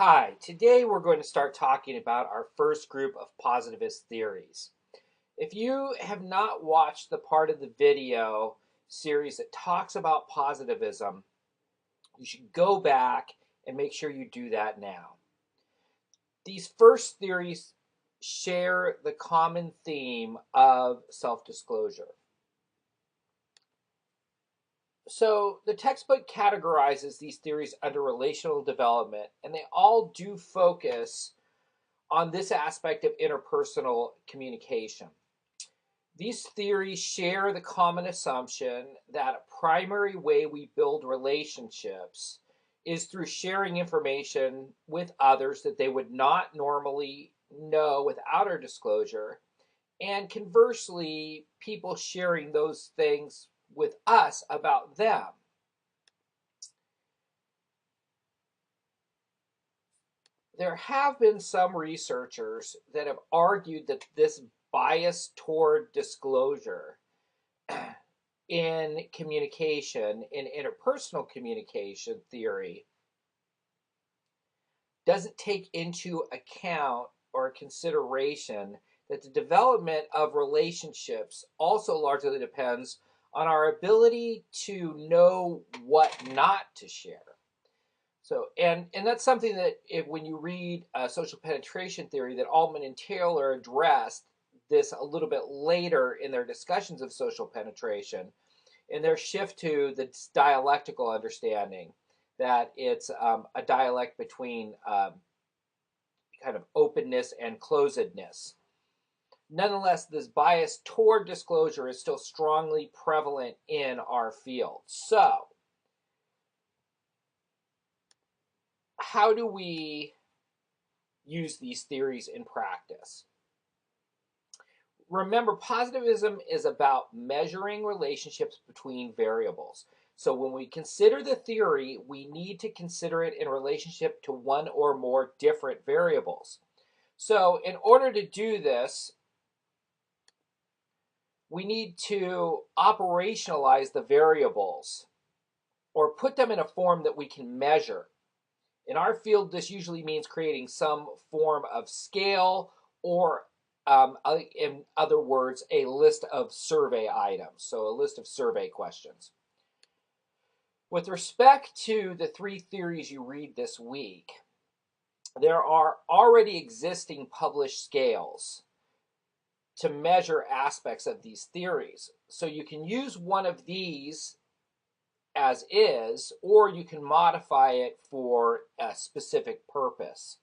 Hi, today we're going to start talking about our first group of positivist theories. If you have not watched the part of the video series that talks about positivism, you should go back and make sure you do that now. These first theories share the common theme of self-disclosure. So the textbook categorizes these theories under relational development, and they all do focus on this aspect of interpersonal communication. These theories share the common assumption that a primary way we build relationships is through sharing information with others that they would not normally know without our disclosure, and conversely, people sharing those things with us about them. There have been some researchers that have argued that this bias toward disclosure in communication, in interpersonal communication theory, doesn't take into account or consideration that the development of relationships also largely depends on our ability to know what not to share. So, and that's something that when you read social penetration theory, that Altman and Taylor addressed this a little bit later in their discussions of social penetration, in their shift to the dialectical understanding that it's a dialect between kind of openness and closedness. Nonetheless, this bias toward disclosure is still strongly prevalent in our field. So, how do we use these theories in practice? Remember, positivism is about measuring relationships between variables. So when we consider the theory, we need to consider it in relationship to one or more different variables. So in order to do this, we need to operationalize the variables or put them in a form that we can measure. In our field, this usually means creating some form of scale or, in other words, a list of survey items, so a list of survey questions. With respect to the three theories you read this week, there are already existing published scales to measure aspects of these theories. So you can use one of these as is, or you can modify it for a specific purpose.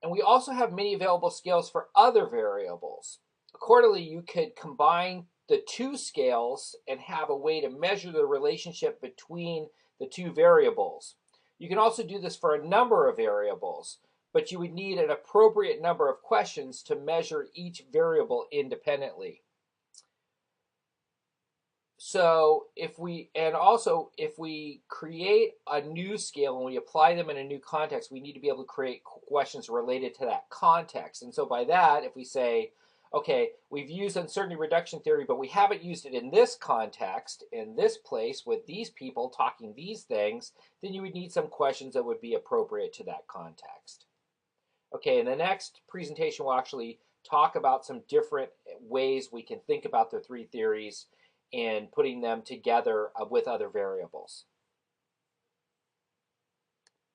And we also have many available scales for other variables. Accordingly, you could combine the two scales and have a way to measure the relationship between the two variables. You can also do this for a number of variables, but you would need an appropriate number of questions to measure each variable independently. So if we create a new scale and we apply them in a new context, we need to be able to create questions related to that context. And so by that, if we say, okay, we've used uncertainty reduction theory, but we haven't used it in this context, in this place, with these people talking these things, then you would need some questions that would be appropriate to that context. Okay, in the next presentation, we'll actually talk about some different ways we can think about the three theories and putting them together with other variables.